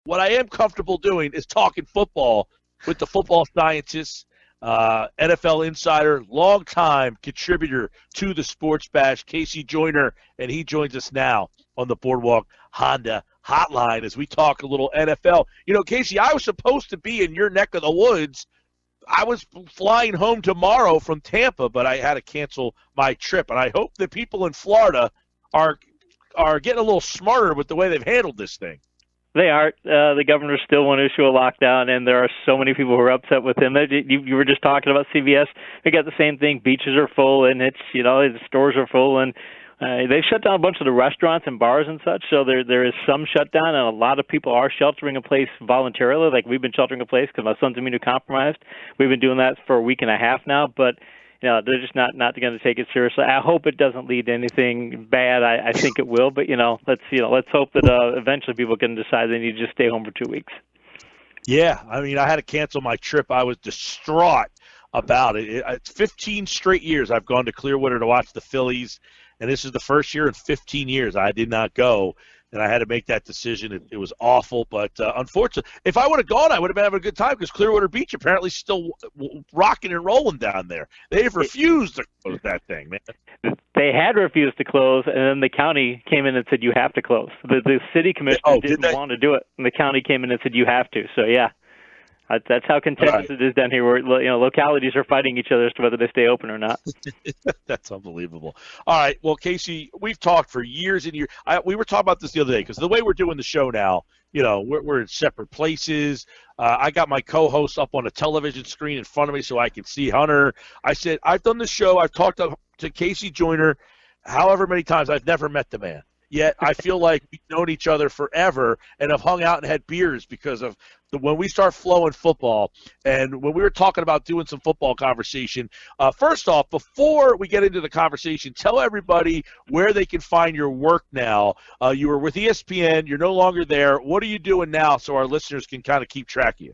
what I am comfortable doing is talking football with the football scientist, NFL Insider, longtime contributor to the Sports Bash, KC Joyner, and he joins us now on the Boardwalk Honda Hotline as we talk a little NFL. You know, Casey, I was supposed to be in your neck of the woods. I was flying home tomorrow from Tampa, but I had to cancel my trip. And I hope the people in Florida are getting a little smarter with the way they've handled this thing. They are. The governor still won't issue a lockdown, and there are so many people who are upset with him. You were just talking about CVS. They got the same thing. Beaches are full, and the stores are full, and they shut down a bunch of the restaurants and bars and such, so there is some shutdown, and a lot of people are sheltering in place voluntarily. Like, we've been sheltering in place because my son's immunocompromised. We've been doing that for a week and a half now, but they're just not going to take it seriously. I hope it doesn't lead to anything bad. I think it will, but let's hope that eventually people can decide they need to just stay home for 2 weeks. Yeah, I mean, I had to cancel my trip. I was distraught about it. It's 15 straight years I've gone to Clearwater to watch the Phillies. And this is the first year in 15 years I did not go, and I had to make that decision. It was awful, but unfortunately, if I would have gone, I would have been having a good time because Clearwater Beach apparently is still rocking and rolling down there. They've refused to close that thing, man. They had refused to close, and then the county came in and said, you have to close. The city commissioner didn't want to do it, and the county came in and said, you have to. So, yeah. That's how contentious it is down here, where localities are fighting each other as to whether they stay open or not. That's unbelievable. All right, well, Casey, we've talked for years and years. We were talking about this the other day because the way we're doing the show now, we're in separate places. I got my co-host up on a television screen in front of me so I can see Hunter. I said, I've done the show. I've talked to KC Joyner however many times. I've never met the man. Yet I feel like we've known each other forever and have hung out and had beers because of when we start flowing football. And when we were talking about doing some football conversation, first off, before we get into the conversation, tell everybody where they can find your work now. You were with ESPN. You're no longer there. What are you doing now so our listeners can kind of keep track of you?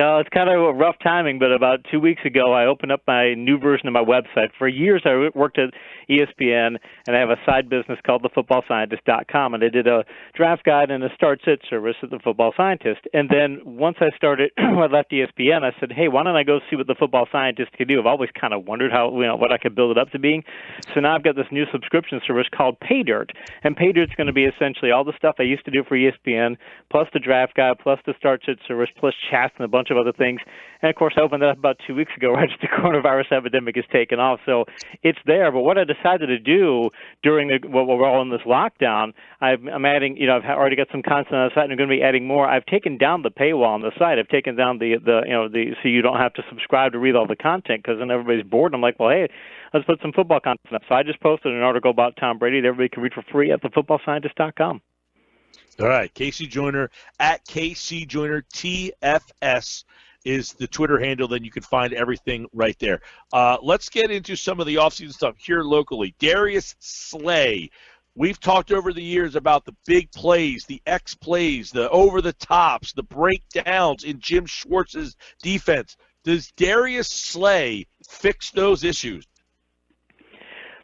It's kind of a rough timing, but about 2 weeks ago, I opened up my new version of my website. For years, I worked at ESPN, and I have a side business called thefootballscientist.com, and I did a draft guide and a start-sit service at the Football Scientist. And then once I started, when I left ESPN, I said, hey, why don't I go see what the Football Scientist could do? I've always kind of wondered how, what I could build it up to being. So now I've got this new subscription service called PayDirt, and PayDirt's going to be essentially all the stuff I used to do for ESPN, plus the draft guide, plus the start-sit service, plus chats and a bunch of other things. And, of course, I opened that up about 2 weeks ago right as the coronavirus epidemic has taken off. So it's there. But what I decided to do during while we're all in this lockdown, I'm adding, I've already got some content on the site, and I'm going to be adding more. I've taken down the paywall on the site. I've taken down the so you don't have to subscribe to read all the content, because then everybody's bored. And I'm like, well, hey, let's put some football content up. So I just posted an article about Tom Brady that everybody can read for free at thefootballscientist.com. All right, KC Joyner at KC Joyner TFS is the Twitter handle. Then you can find everything right there. Let's get into some of the offseason stuff here locally. Darius Slay. We've talked over the years about the big plays, the X plays, the over-the-tops, the breakdowns in Jim Schwartz's defense. Does Darius Slay fix those issues?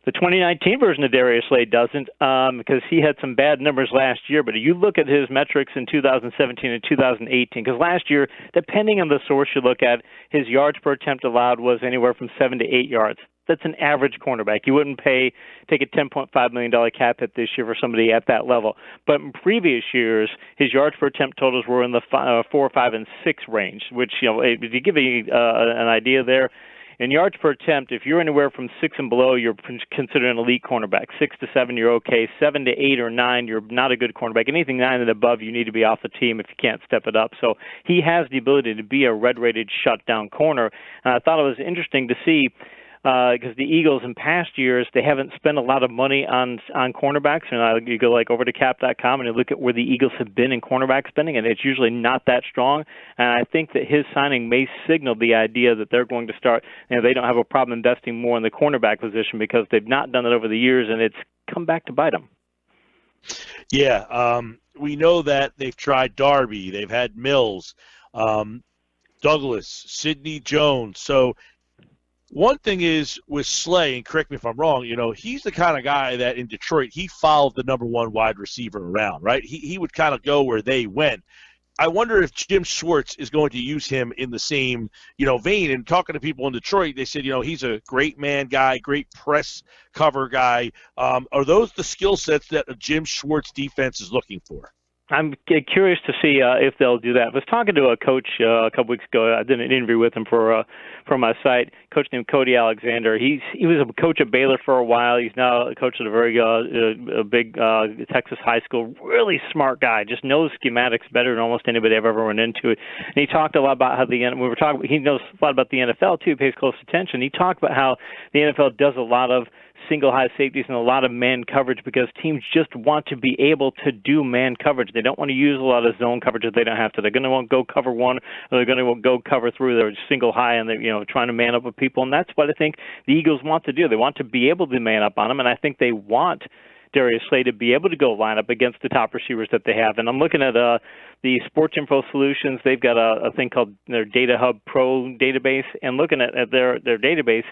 The 2019 version of Darius Slay doesn't, because he had some bad numbers last year. But you look at his metrics in 2017 and 2018, because last year, depending on the source you look at, his yards per attempt allowed was anywhere from 7 to 8 yards. That's an average cornerback. You wouldn't take a $10.5 million cap hit this year for somebody at that level. But in previous years, his yards per attempt totals were in the 4, 5, and 6 range, which, to give you an idea there, in yards per attempt, if you're anywhere from 6 and below, you're considered an elite cornerback. 6 to 7, you're okay. 7 to 8 or 9, you're not a good cornerback. Anything 9 and above, you need to be off the team if you can't step it up. So he has the ability to be a red-rated shutdown corner. And I thought it was interesting to see, because the Eagles in past years, they haven't spent a lot of money on cornerbacks. And you go over to cap.com and you look at where the Eagles have been in cornerback spending, and it's usually not that strong. And I think that his signing may signal the idea that they're going to start, they don't have a problem investing more in the cornerback position, because they've not done it over the years, and it's come back to bite them. Yeah, we know that they've tried Darby. They've had Mills, Douglas, Sidney Jones. So one thing is with Slay, and correct me if I'm wrong, he's the kind of guy that in Detroit, he followed the number one wide receiver around, right? He would kind of go where they went. I wonder if Jim Schwartz is going to use him in the same, vein. And talking to people in Detroit, they said, he's a great man guy, great press cover guy. Are those the skill sets that a Jim Schwartz defense is looking for? I'm curious to see if they'll do that. I was talking to a coach a couple weeks ago. I did an interview with him for my site. A coach named Cody Alexander. He was a coach at Baylor for a while. He's now a coach at a very a big Texas high school. Really smart guy. Just knows schematics better than almost anybody I've ever run into. And he talked a lot about how he knows a lot about the NFL too. Pays close attention. He talked about how the NFL does a lot of single high safeties and a lot of man coverage because teams just want to be able to do man coverage. They don't want to use a lot of zone coverage if they don't have to. They're going to want to go cover one, or they're going to go cover through. They're single high and they're trying to man up with people, and that's what I think the Eagles want to do. They want to be able to man up on them, and I think they want Darius Slay to be able to go line up against the top receivers that they have. And I'm looking at the Sports Info Solutions. They've got a thing called their Data Hub Pro database, and looking at their database,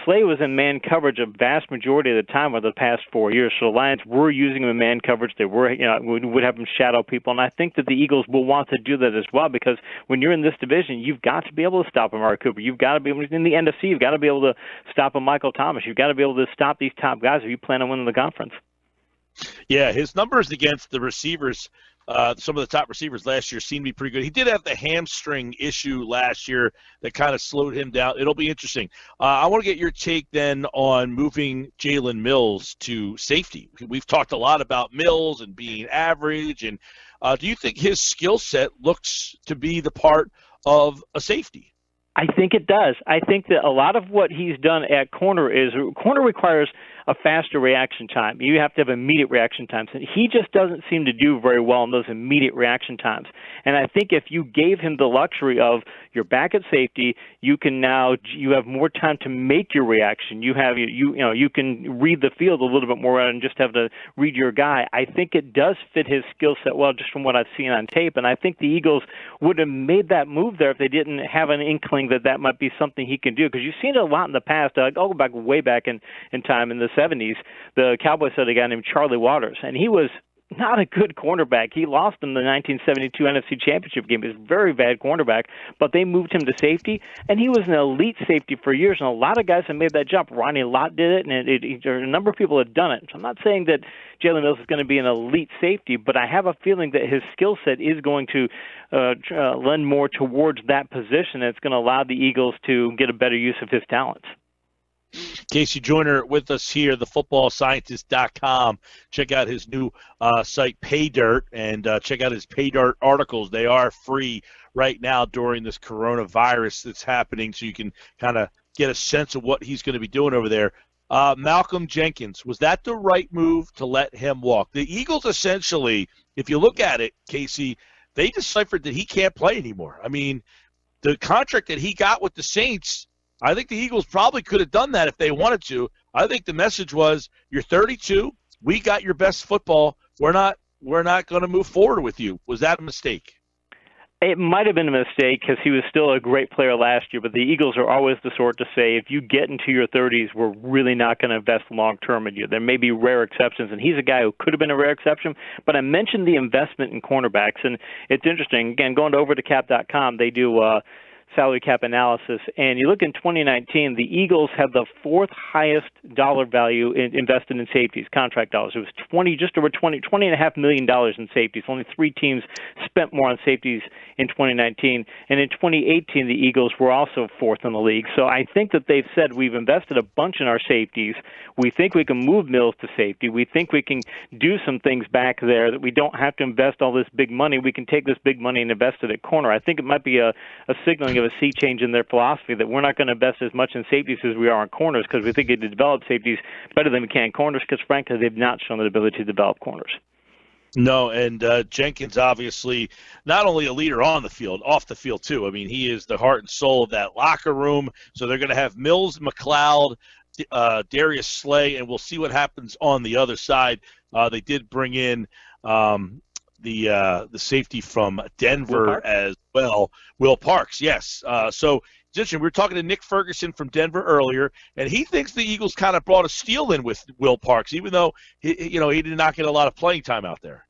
Slay was in man coverage a vast majority of the time over the past 4 years. So the Lions were using him in man coverage. They were, would have him shadow people. And I think that the Eagles will want to do that as well because when you're in this division, you've got to be able to stop Amari Cooper. You've got to be able to, in the NFC, you've got to be able to stop a Michael Thomas. You've got to be able to stop these top guys if you plan on winning the conference. Yeah, his numbers against the receivers, some of the top receivers last year seemed to be pretty good. He did have the hamstring issue last year that kind of slowed him down. It'll be interesting. I want to get your take then on moving Jalen Mills to safety. We've talked a lot about Mills and being average, and do you think his skill set looks to be the part of a safety? I think it does. I think that a lot of what he's done at corner requires a faster reaction time. You have to have immediate reaction times. And he just doesn't seem to do very well in those immediate reaction times. And I think if you gave him the luxury of you're back at safety, you have more time to make your reaction. You can read the field a little bit more rather than just have to read your guy. I think it does fit his skill set well just from what I've seen on tape. And I think the Eagles would have made that move there if they didn't have an inkling that might be something he can do. Because you've seen it a lot in the past. I'll go back way back in time in the 70s. The Cowboys had a guy named Charlie Waters, and he was not a good cornerback. He lost in the 1972 NFC Championship game. He was a very bad cornerback, but they moved him to safety, and he was an elite safety for years, and a lot of guys have made that jump. Ronnie Lott did it, and a number of people have done it. So I'm not saying that Jalen Mills is going to be an elite safety, but I have a feeling that his skill set is going to lend more towards that position. It's going to allow the Eagles to get a better use of his talents. KC Joyner with us here, thefootballscientist.com. Check out his new site, PayDirt, and check out his PayDirt articles. They are free right now during this coronavirus that's happening, so you can kind of get a sense of what he's going to be doing over there. Malcolm Jenkins, was that the right move to let him walk? The Eagles essentially, if you look at it, Casey, they deciphered that he can't play anymore. I mean, the contract that he got with the Saints, I think the Eagles probably could have done that if they wanted to. I think the message was, you're 32, we got your best football, we're not going to move forward with you. Was that a mistake? It might have been a mistake because he was still a great player last year, but the Eagles are always the sort to say, if you get into your 30s, we're really not going to invest long-term in you. There may be rare exceptions, and he's a guy who could have been a rare exception, but I mentioned the investment in cornerbacks, and it's interesting. Again, going over to cap.com, they do salary cap analysis, and you look in 2019, the Eagles had the fourth highest dollar value invested in safeties, contract dollars. It was just over $20.5 million in safeties. Only three teams spent more on safeties in 2019, and in 2018, the Eagles were also fourth in the league. So I think that they've said we've invested a bunch in our safeties. We think we can move Mills to safety. We think we can do some things back there that we don't have to invest all this big money. We can take this big money and invest it at corner. I think it might be a signaling of a sea change in their philosophy that we're not going to invest as much in safeties as we are in corners because we think it to develop safeties better than we can corners because, frankly, they've not shown the ability to develop corners. No, and Jenkins obviously not only a leader on the field, off the field too. I mean, he is the heart and soul of that locker room. So they're going to have Mills, McLeod, Darius Slay, and we'll see what happens on the other side. They did bring in the safety from Denver as well, Will Parks. Yes. So we were talking to Nick Ferguson from Denver earlier, and he thinks the Eagles kind of brought a steal in with Will Parks, even though he did not get a lot of playing time out there.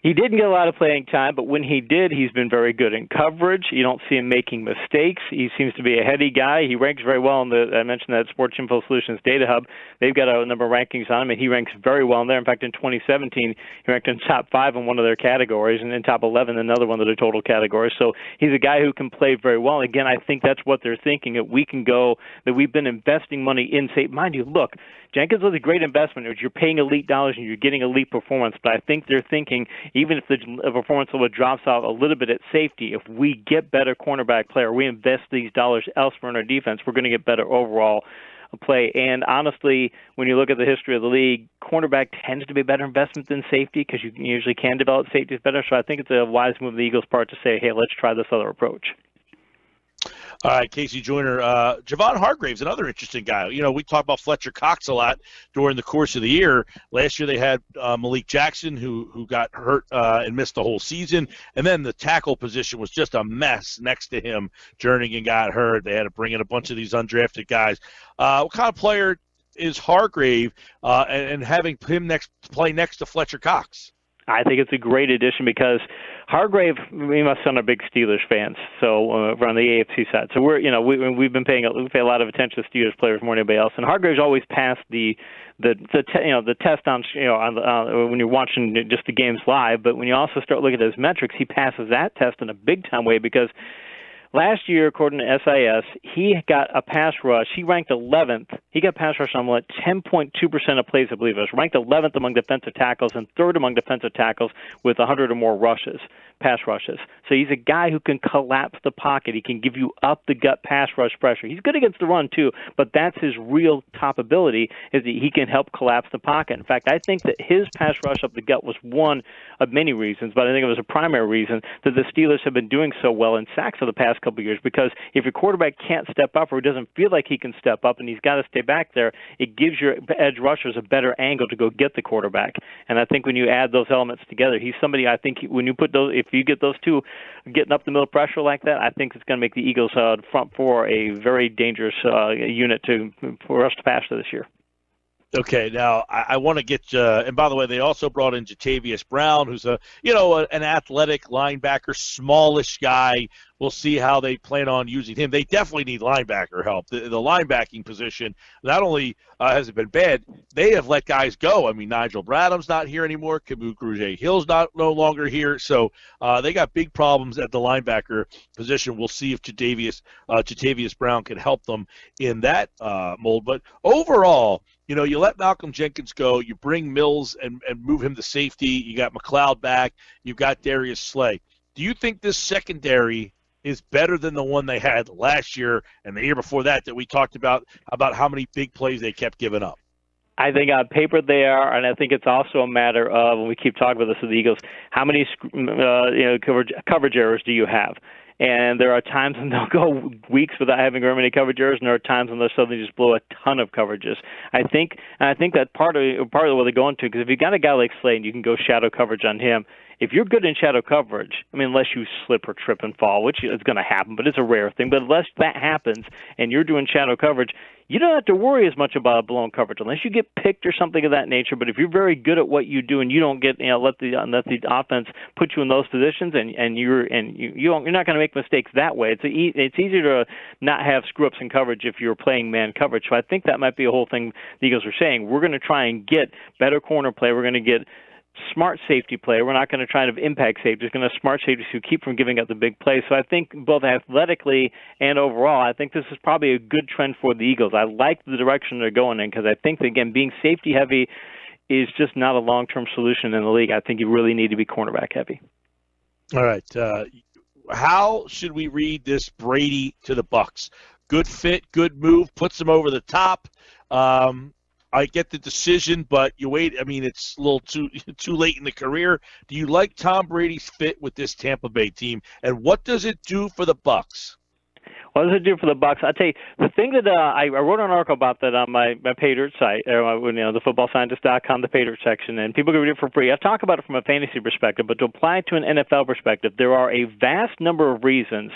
He didn't get a lot of playing time, but when he did, he's been very good in coverage. You don't see him making mistakes. He seems to be a heady guy. He ranks very well in I mentioned that Sports Info Solutions Data Hub. They've got a number of rankings on him, and he ranks very well in there. In fact, in 2017, he ranked in top 5 in one of their categories, and in top 11 in another one of their total categories. So he's a guy who can play very well. Again, I think that's what they're thinking, that we can go, that we've been investing money in, say, mind you, look, Jenkins was a great investment. You're paying elite dollars and you're getting elite performance, but I think they're thinking even if the performance level drops off a little bit at safety, if we get better cornerback play or we invest these dollars elsewhere in our defense, we're going to get better overall play. And honestly, when you look at the history of the league, cornerback tends to be a better investment than safety because you usually can develop safeties better. So I think it's a wise move on the Eagles' part to say, hey, let's try this other approach. All right, KC Joyner. Javon Hargrave's another interesting guy. You know, we talk about Fletcher Cox a lot during the course of the year. Last year they had Malik Jackson, who got hurt and missed the whole season. And then the tackle position was just a mess next to him. Jernigan got hurt. They had to bring in a bunch of these undrafted guys. What kind of player is Hargrave and having him play next to Fletcher Cox? I think it's a great addition because Hargrave, we must are big Steelers fans, so we're on the AFC side. So we pay a lot of attention to Steelers players more than anybody else. And Hargrave's always passed the test on when you're watching just the games live. But when you also start looking at his metrics, he passes that test in a big time way because last year, according to SIS, he got a pass rush. He ranked 11th. He got pass rush on 10.2% of plays, I believe it was. Ranked 11th among defensive tackles and 3rd among defensive tackles with 100 or more pass rushes. So he's a guy who can collapse the pocket. He can give you up-the-gut pass rush pressure. He's good against the run, too, but that's his real top ability is that he can help collapse the pocket. In fact, I think that his pass rush up the gut was one of many reasons, but I think it was a primary reason that the Steelers have been doing so well in sacks for the past couple of years, because if your quarterback can't step up or doesn't feel like he can step up and he's got to stay back there, it gives your edge rushers a better angle to go get the quarterback. And I think when you add those elements together, he's somebody I think when you put those, if you get those two getting up the middle pressure like that, I think it's going to make the Eagles front four a very dangerous unit for us to pass to this year. Okay, now I want to get and by the way, they also brought in Jatavius Brown, who's an athletic linebacker, smallish guy. We'll see how they plan on using him. They definitely need linebacker help. The linebacking position not only has it been bad, they have let guys go. I mean, Nigel Bradham's not here anymore. Kamu Grugier-Hill's no longer here. So they got big problems at the linebacker position. We'll see if Jatavius Brown can help them in that mold. But overall, you let Malcolm Jenkins go. You bring Mills and move him to safety. You got McLeod back. You've got Darius Slay. Do you think this secondary is better than the one they had last year and the year before that we talked about how many big plays they kept giving up? I think on paper they are, and I think it's also a matter of, when we keep talking about this with the Eagles, how many coverage errors do you have? And there are times when they'll go weeks without having very many coverage errors, and there are times when they'll suddenly just blow a ton of coverages. I think that part of what they're going to, because if you got a guy like Slay and you can go shadow coverage on him, if you're good in shadow coverage, I mean, unless you slip or trip and fall, which is going to happen, but it's a rare thing. But unless that happens and you're doing shadow coverage, you don't have to worry as much about blown coverage unless you get picked or something of that nature. But if you're very good at what you do and you don't get let the offense put you in those positions and you're not going to make mistakes that way. It's easier to not have screw ups in coverage if you're playing man coverage. So I think that might be a whole thing the Eagles are saying. We're going to try and get better corner play. We're going to get smart safety play. We're not going to try to impact safety. We're going to smart safeties who keep from giving up the big plays. So I think both athletically and overall, I think this is probably a good trend for the Eagles. I like the direction they're going in because I think that, again, being safety heavy is just not a long-term solution in the league. I think you really need to be cornerback heavy. All right. How should we read this Brady to the Bucs? Good fit, good move, puts them over the top. I get the decision, but you wait. I mean, it's a little too late in the career. Do you like Tom Brady's fit with this Tampa Bay team, and what does it do for the Bucs? What does it do for the Bucs? I'll tell you, the thing that I wrote an article about that on my Patriot site, the footballscientist.com, the Patriot section, and people can read it for free. I talk about it from a fantasy perspective, but to apply it to an NFL perspective, there are a vast number of reasons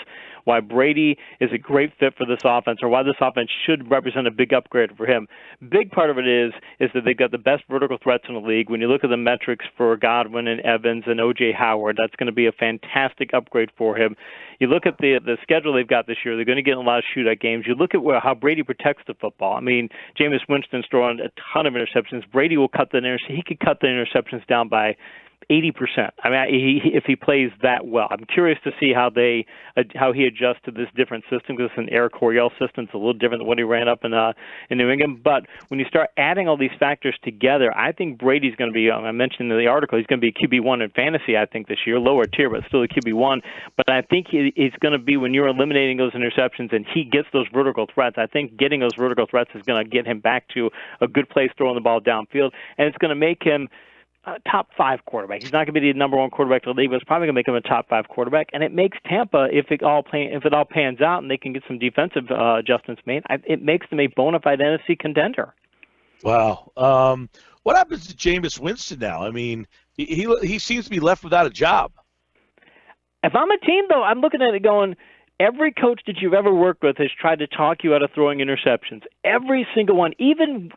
why Brady is a great fit for this offense, or why this offense should represent a big upgrade for him. Big part of it is that they've got the best vertical threats in the league. When you look at the metrics for Godwin and Evans and O.J. Howard, that's going to be a fantastic upgrade for him. You look at the schedule they've got this year, they're going to get in a lot of shootout games. You look at how Brady protects the football. I mean, Jameis Winston's throwing a ton of interceptions. Brady will he could cut the interceptions down by 80%. I mean, if he plays that well, I'm curious to see how he adjusts to this different system, because it's an Air Coryell system. It's a little different than what he ran up in New England. But when you start adding all these factors together, I think Brady's going to be. I mentioned in the article, he's going to be a QB1 in fantasy. I think this year, lower tier, but still a QB1. But I think it's going to be, when you're eliminating those interceptions and he gets those vertical threats, I think getting those vertical threats is going to get him back to a good place throwing the ball downfield, and it's going to make him top 5 quarterback. He's not going to be the number 1 quarterback in the league, but it's probably going to make him a top 5 quarterback. And it makes Tampa, if it all pans out and they can get some defensive adjustments made, it makes them a bona fide NFC contender. Wow. What happens to Jameis Winston now? I mean, he seems to be left without a job. If I'm a team, though, I'm looking at it going, every coach that you've ever worked with has tried to talk you out of throwing interceptions. Every single one, even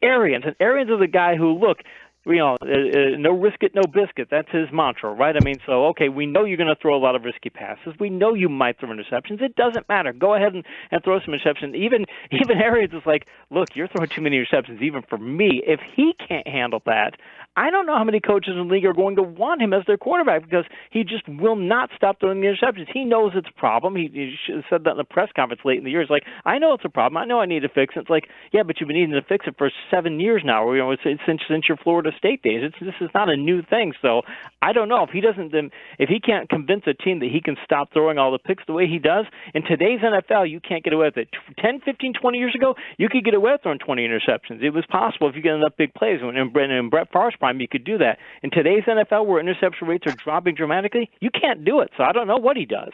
Arians. And Arians is a guy who, look, no risk it, no biscuit. That's his mantra, right? I mean, so, okay, we know you're going to throw a lot of risky passes. We know you might throw interceptions. It doesn't matter. Go ahead and throw some interceptions. Even Arians is like, look, you're throwing too many interceptions even for me. If he can't handle that, I don't know how many coaches in the league are going to want him as their quarterback, because he just will not stop throwing the interceptions. He knows it's a problem. He said that in the press conference late in the year. He's like, I know it's a problem. I know I need to fix it. It's like, yeah, but you've been needing to fix it for 7 years now. Since your Florida State days. This is not a new thing. So I don't know if he can't convince a team that he can stop throwing all the picks the way he does. In today's NFL, you can't get away with it. 10, 15, 20 years ago, you could get away with throwing 20 interceptions. It was possible if you get enough big plays. In Brett Favre's prime, you could do that. In today's NFL, where interception rates are dropping dramatically, you can't do it. So I don't know what he does.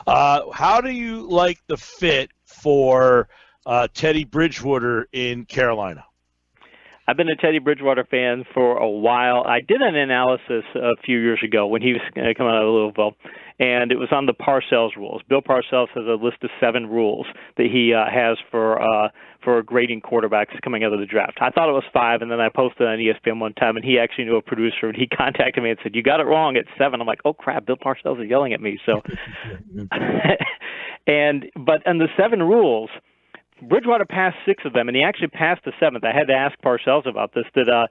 How do you like the fit for Teddy Bridgewater in Carolina? I've been a Teddy Bridgewater fan for a while. I did an analysis a few years ago when he was coming out of Louisville, and it was on the Parcells rules. Bill Parcells has a list of 7 rules that he has for grading quarterbacks coming out of the draft. I thought it was 5, and then I posted on ESPN one time, and he actually knew a producer, and he contacted me and said, "You got it wrong at 7." I'm like, "Oh crap, Bill Parcells is yelling at me." So, but on the 7 rules, Bridgewater passed 6 of them, and he actually passed the 7th. I had to ask Parcells about this. That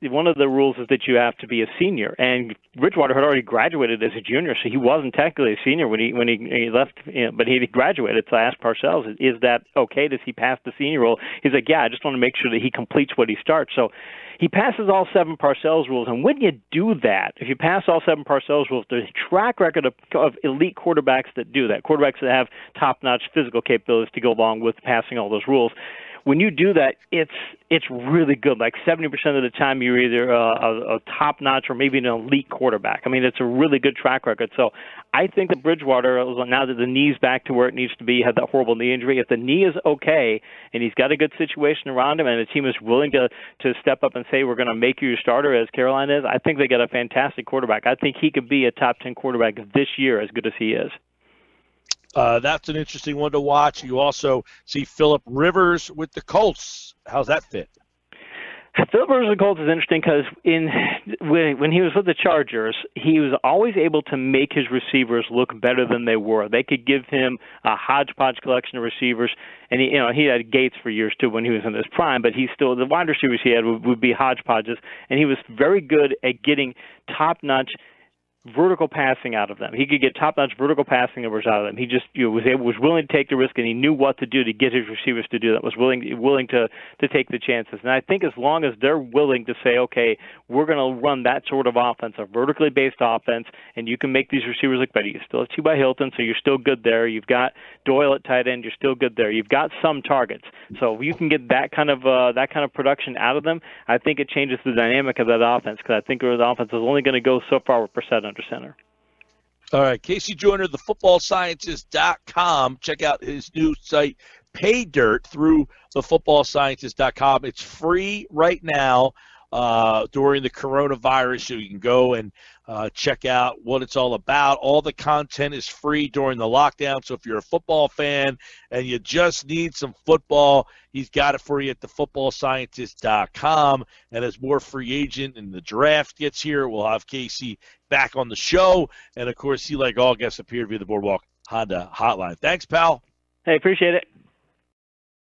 one of the rules is that you have to be a senior, and Bridgewater had already graduated as a junior, so he wasn't technically a senior when he left, but he graduated. So I asked Parcells, "Is that okay? Does he pass the senior rule?" He's like, "Yeah, I just want to make sure that he completes what he starts." So he passes all 7 Parcells rules, and when you do that, if you pass all 7 Parcells rules, there's a track record of elite quarterbacks that do that, quarterbacks that have top-notch physical capabilities to go along with passing all those rules. When you do that, it's really good. Like 70% of the time, you're either a top-notch or maybe an elite quarterback. I mean, it's a really good track record. So I think that Bridgewater, now that the knee's back to where it needs to be, had that horrible knee injury, if the knee is okay and he's got a good situation around him and the team is willing to step up and say, we're going to make you your starter as Carolina is, I think they got a fantastic quarterback. I think he could be a top 10 quarterback this year, as good as he is. That's an interesting one to watch. You also see Phillip Rivers with the Colts. How's that fit? Phillip Rivers with the Colts is interesting because when he was with the Chargers, he was always able to make his receivers look better than they were. They could give him a hodgepodge collection of receivers, and he had Gates for years too when he was in his prime, but the wide receivers he had would be hodgepodges, and he was very good at getting top-notch vertical passing out of them. He could get top-notch vertical passing numbers out of them. He just was willing to take the risk, and he knew what to do to get his receivers to do that, was willing to take the chances. And I think as long as they're willing to say, okay, we're going to run that sort of offense, a vertically based offense, and you can make these receivers look better. You still have T.Y. Hilton, so you're still good there. You've got Doyle at tight end, you're still good there. You've got some targets. So if you can get that kind of production out of them, I think it changes the dynamic of that offense, because I think the offense is only going to go so far with Brissett under center. All right, KC Joyner, thefootballscientist.com. Check out his new site, Pay Dirt, through thefootballscientist.com. It's free right now. during the coronavirus, so you can go and check out what it's all about. All the content is free during the lockdown, so if you're a football fan and you just need some football, he's got it for you at thefootballscientist.com. And as more free agent and the draft gets here, we'll have Casey back on the show. And, of course, he, like all guests, appear via the Boardwalk Honda hotline. Thanks, pal. Hey, appreciate it.